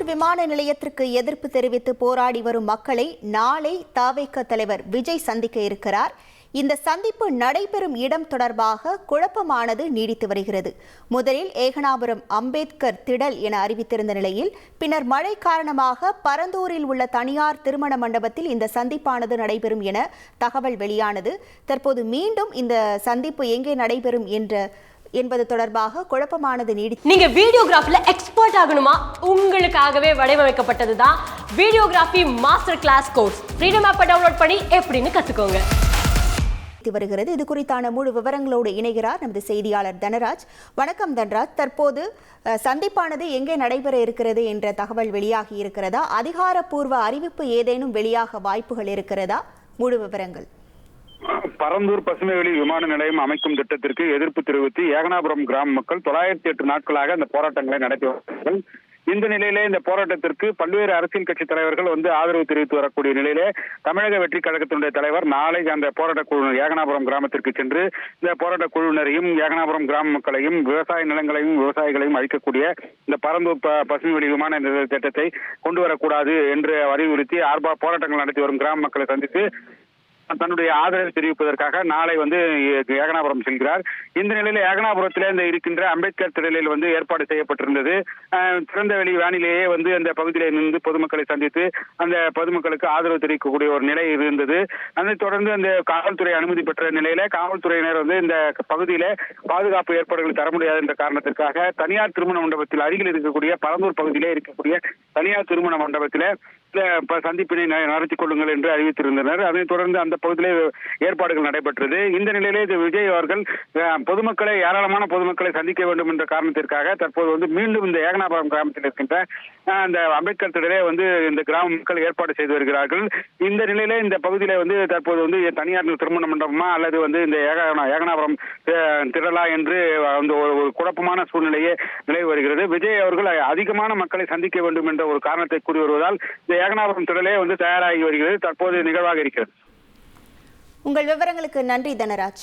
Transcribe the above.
விமான நிலையத்திற்கு எதிர்ப்பு தெரிவித்து போராடி வரும் மக்களை நாளை தவிக தலைவர் விஜய் சந்திக்க இருக்கிறார். இந்த சந்திப்பு நடைபெறும் இடம் தொடர்பாக குழப்பமானது நீடித்து வருகிறது. முதலில் ஏகனாபுரம் அம்பேத்கர் திடல் என அறிவித்திருந்த நிலையில் பின்னர் மழை காரணமாக பரந்தூரில் உள்ள தனியார் திருமண மண்டபத்தில் இந்த சந்திப்பானது நடைபெறும் என தகவல் வெளியானது. தற்போது மீண்டும் இந்த சந்திப்பு எங்கே நடைபெறும் என்பது தொடர்பாக குழப்பமானது நீடித்து. நீங்க வீடியோகிராஃபில எக்ஸ்பர்ட் ஆகணுமா? உங்களுக்காகவே வடிவமைக்கப்பட்டதுதான் videography master class course. Freedom ஆப்பை டவுன்லோட் பண்ணி எப்படின்னு கத்துக்கோங்க. வருகிறது. இது குறித்தான முழு விவரங்களோடு இணைகிறார் நமது செய்தியாளர் தனராஜ். வணக்கம் தனராஜ். தற்போது சந்திப்பானது எங்கே நடைபெற இருக்கிறது என்ற தகவல் வெளியாகி இருக்கிறதா? அதிகாரப்பூர்வ அறிவிப்பு ஏதேனும் வெளியாக வாய்ப்புகள் இருக்கிறதா? முழு விவரங்கள். பரந்தூர் பசுமைவெளி விமான நிலையம் அமைக்கும் திட்டத்திற்கு எதிர்ப்பு தெரிவித்து ஏகனாபுரம் கிராம மக்கள் 908 நாட்களாக அந்த போராட்டங்களை நடத்தி வருகிறார்கள். இந்த நிலையிலே இந்த போராட்டத்திற்கு பல்வேறு அரசியல் கட்சி தலைவர்கள் ஆதரவு தெரிவித்து வரக்கூடிய நிலையிலே தமிழக வெற்றி கழகத்தினுடைய தலைவர் நாளை அந்த போராட்ட குழுவினர் ஏகனாபுரம் கிராமத்திற்கு சென்று இந்த போராட்ட குழுவினரையும் ஏகனாபுரம் கிராம மக்களையும் விவசாய நிலங்களையும் விவசாயிகளையும் அழிக்கக்கூடிய இந்த பரந்தூர் பசுமைவெளி விமான நிலைய திட்டத்தை கொண்டு வரக்கூடாது என்று வலியுறுத்தி போராட்டங்கள் நடத்தி வரும் கிராம மக்களை சந்தித்து தன்னுடைய ஆதரவை தெரிவிப்பதற்காக நாளை ஏகனாபுரம் செல்கிறார். இந்த நிலையில் ஏகனாபுரத்திலே இருக்கின்ற அம்பேத்கர் திடலில் ஏற்பாடு செய்யப்பட்டிருந்தது. திறந்த வெளி வானிலேயே அந்த பகுதியிலே நின்று பொதுமக்களை சந்தித்து அந்த பொதுமக்களுக்கு ஆதரவு தெரிவிக்கக்கூடிய ஒரு நிலை இருந்தது. அதைத் தொடர்ந்து அந்த காவல்துறை அனுமதி பெற்ற நிலையில காவல்துறையினர் இந்த பகுதியில பாதுகாப்பு ஏற்பாடுகள் தர முடியாது என்ற காரணத்திற்காக தனியார் திருமண மண்டபத்தில் அருகில் இருக்கக்கூடிய பரந்தூர் பகுதியிலே இருக்கக்கூடிய தனியார் திருமண மண்டபத்திலே சந்திப்பினை நடத்தி கொள்ளுங்கள் என்று அறிவித்திருந்தனர். அதைத் தொடர்ந்து அந்த பகுதியிலே ஏற்பாடுகள் நடைபெற்றது. இந்த நிலையிலே விஜய் அவர்கள் பொதுமக்களை ஏராளமான பொதுமக்களை சந்திக்க வேண்டும் என்ற காரணத்திற்காக தற்போது மீண்டும் இந்த ஏகனாபுரம் கிராமத்தில் இருக்கின்ற அந்த அம்பேத்கர் திடலே இந்த கிராம மக்கள் ஏற்பாடு செய்து வருகிறார்கள். இந்த நிலையிலே இந்த பகுதியில தற்போது தனியார் திருமண மண்டபமா அல்லது இந்த ஏகனாபுரம் திடலா என்று ஒரு குழப்பமான சூழ்நிலையே நிலவி வருகிறது. விஜய் அவர்கள் அதிகமான மக்களை சந்திக்க வேண்டும் என்ற ஒரு காரணத்தை கூறி வருவதால் இந்த ஏகனாபுரம் திடலே தயாராகி வருகிறது. தற்போது நிகழ்வாக இருக்கிறது. உங்கள் விவரங்களுக்கு நன்றி தனராஜ்.